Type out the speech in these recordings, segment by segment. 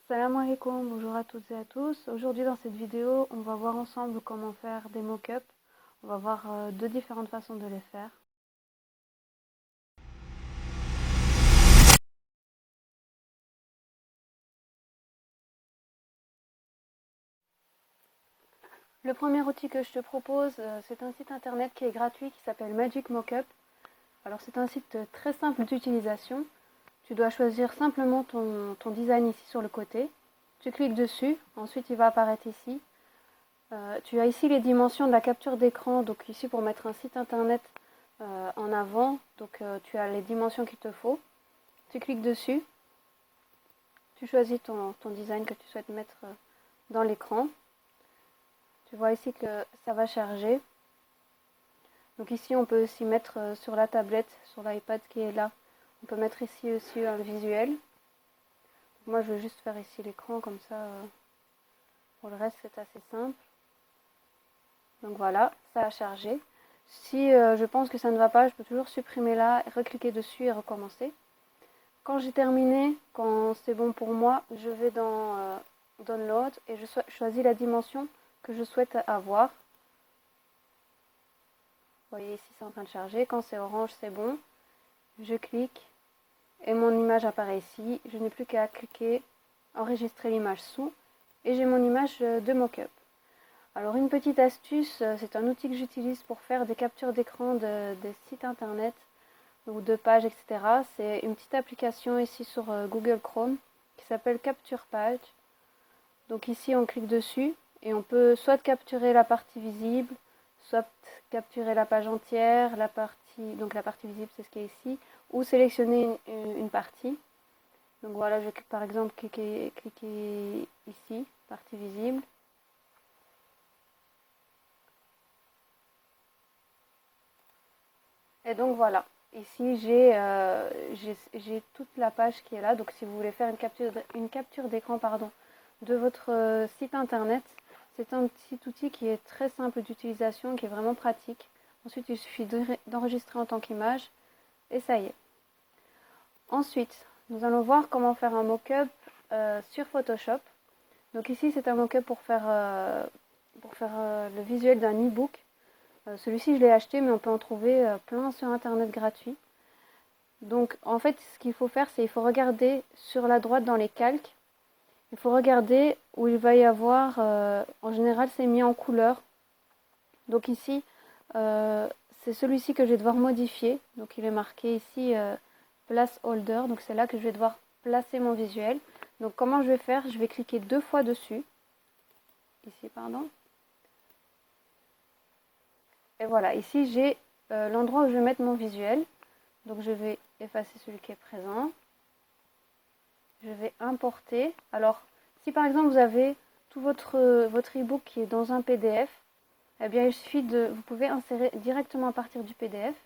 Salam alaikum, bonjour à toutes et à tous. Aujourd'hui dans cette vidéo, on va voir ensemble comment faire des mock-ups. On va voir deux différentes façons de les faire. Le premier outil que je te propose, c'est un site internet qui est gratuit qui s'appelle Magic Mockup. Alors c'est un site très simple d'utilisation. Tu dois choisir simplement ton design ici sur le côté. Tu cliques dessus, ensuite il va apparaître ici. Tu as ici les dimensions de la capture d'écran, donc ici pour mettre un site internet en avant, donc tu as les dimensions qu'il te faut. Tu cliques dessus, tu choisis ton design que tu souhaites mettre dans l'écran. Tu vois ici que ça va charger. Donc ici on peut aussi mettre sur la tablette, sur l'iPad qui est là, on peut mettre ici aussi un visuel. Moi je vais juste faire ici l'écran comme ça, pour le reste c'est assez simple. Donc voilà, ça a chargé. Si je pense que ça ne va pas, je peux toujours supprimer là, recliquer dessus et recommencer. Quand j'ai terminé, quand c'est bon pour moi, je vais dans Download et je choisis la dimension que je souhaite avoir. Vous voyez ici c'est en train de charger, quand c'est orange c'est bon. Je clique et mon image apparaît ici. Je n'ai plus qu'à cliquer, enregistrer l'image sous et j'ai mon image de mock-up. Alors une petite astuce, c'est un outil que j'utilise pour faire des captures d'écran des sites internet ou de pages, etc. C'est une petite application ici sur Google Chrome qui s'appelle Capture Page. Donc ici on clique dessus et on peut soit capturer la partie visible, soit capturer la page entière, la partie visible c'est ce qui est ici, ou sélectionner une partie. Donc voilà, je vais par exemple cliquer ici, partie visible. Et donc voilà, ici j'ai toute la page qui est là. Donc si vous voulez faire une capture d'écran de votre site internet, c'est un petit outil qui est très simple d'utilisation, qui est vraiment pratique. Ensuite, il suffit d'enregistrer en tant qu'image et ça y est. Ensuite, nous allons voir comment faire un mock-up sur Photoshop. Donc ici, c'est un mock-up pour faire le visuel d'un e-book. Celui-ci, je l'ai acheté, mais on peut en trouver plein sur internet gratuit. Donc en fait, ce qu'il faut faire, c'est il faut regarder sur la droite dans les calques. Il faut regarder où il va y avoir, en général c'est mis en couleur. Donc ici, c'est celui-ci que je vais devoir modifier. Donc il est marqué ici Place Holder. Donc c'est là que je vais devoir placer mon visuel. Donc comment je vais faire? Je vais cliquer 2 fois dessus. Ici, pardon. Et voilà, ici j'ai l'endroit où je vais mettre mon visuel. Donc je vais effacer celui qui est présent. Je vais importer. Alors, si par exemple vous avez tout votre e-book qui est dans un PDF, eh bien il suffit vous pouvez insérer directement à partir du PDF.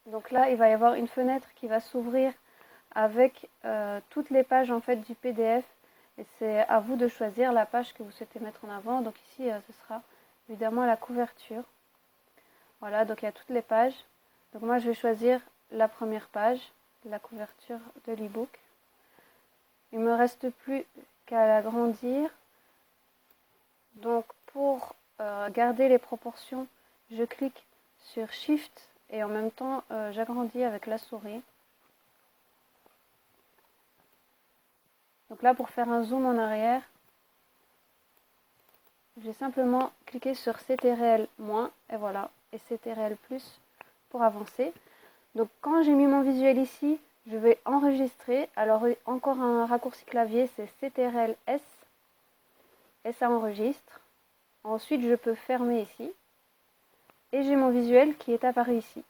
Donc là, il va y avoir une fenêtre qui va s'ouvrir avec toutes les pages en fait du PDF. Et c'est à vous de choisir la page que vous souhaitez mettre en avant. Donc ici, ce sera évidemment la couverture. Voilà, donc il y a toutes les pages. Donc moi, je vais choisir la première page, la couverture de l'e-book. Il ne me reste plus qu'à l'agrandir. Donc pour garder les proportions, je clique sur Shift et en même temps j'agrandis avec la souris. Donc là pour faire un zoom en arrière, j'ai simplement cliqué sur CTRL- et voilà, et CTRL+ pour avancer. Donc quand j'ai mis mon visuel ici, je vais enregistrer. Alors encore un raccourci clavier, c'est CTRL-S et ça enregistre. Ensuite je peux fermer ici et j'ai mon visuel qui est apparu ici.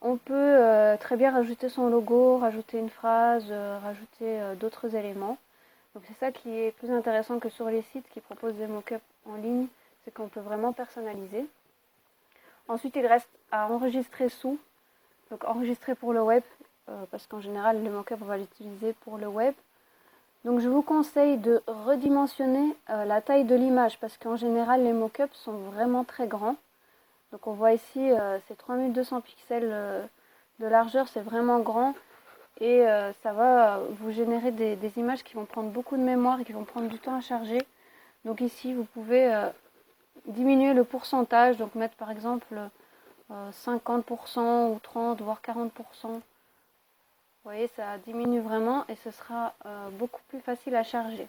On peut très bien rajouter son logo, rajouter une phrase, rajouter d'autres éléments. Donc c'est ça qui est plus intéressant que sur les sites qui proposent des mock-ups en ligne, c'est qu'on peut vraiment personnaliser. Ensuite il reste à enregistrer sous, donc enregistrer pour le web, parce qu'en général le mock-up on va l'utiliser pour le web. Donc je vous conseille de redimensionner la taille de l'image, parce qu'en général les mock-ups sont vraiment très grands. Donc on voit ici c'est 3200 pixels de largeur, c'est vraiment grand. et ça va vous générer des images qui vont prendre beaucoup de mémoire et qui vont prendre du temps à charger. Donc ici, vous pouvez diminuer le pourcentage, donc mettre par exemple 50% ou 30, voire 40%. Vous voyez, ça diminue vraiment et ce sera beaucoup plus facile à charger.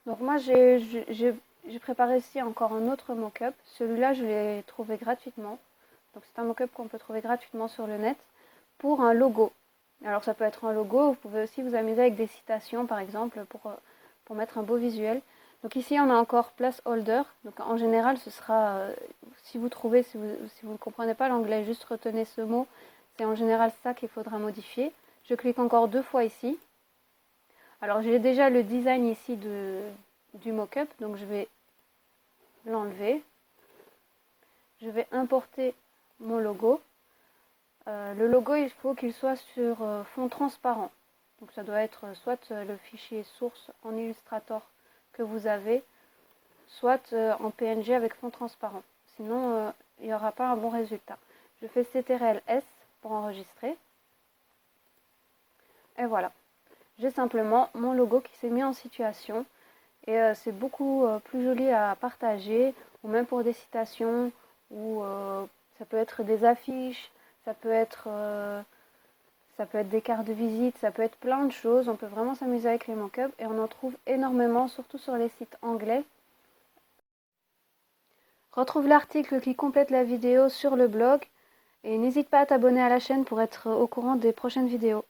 Donc moi, j'ai préparé ici encore un autre mock-up. Celui-là, je l'ai trouvé gratuitement. Donc c'est un mock-up qu'on peut trouver gratuitement sur le net pour un logo. Alors ça peut être un logo, vous pouvez aussi vous amuser avec des citations par exemple pour mettre un beau visuel. Donc ici on a encore placeholder. Donc en général ce sera, si vous trouvez, si vous ne comprenez pas l'anglais, juste retenez ce mot. C'est en général ça qu'il faudra modifier. Je clique encore 2 fois ici. Alors j'ai déjà le design ici du mock-up, donc je vais l'enlever. Je vais importer mon logo. Le logo, il faut qu'il soit sur fond transparent. Donc ça doit être soit le fichier source en Illustrator que vous avez, soit en PNG avec fond transparent. Sinon, il n'y aura pas un bon résultat. Je fais CTRL S pour enregistrer. Et voilà. J'ai simplement mon logo qui s'est mis en situation. Et c'est beaucoup plus joli à partager, ou même pour des citations, ou ça peut être des affiches, ça peut être des cartes de visite, ça peut être plein de choses. On peut vraiment s'amuser avec les mock-ups et on en trouve énormément, surtout sur les sites anglais. Retrouve l'article qui complète la vidéo sur le blog et n'hésite pas à t'abonner à la chaîne pour être au courant des prochaines vidéos.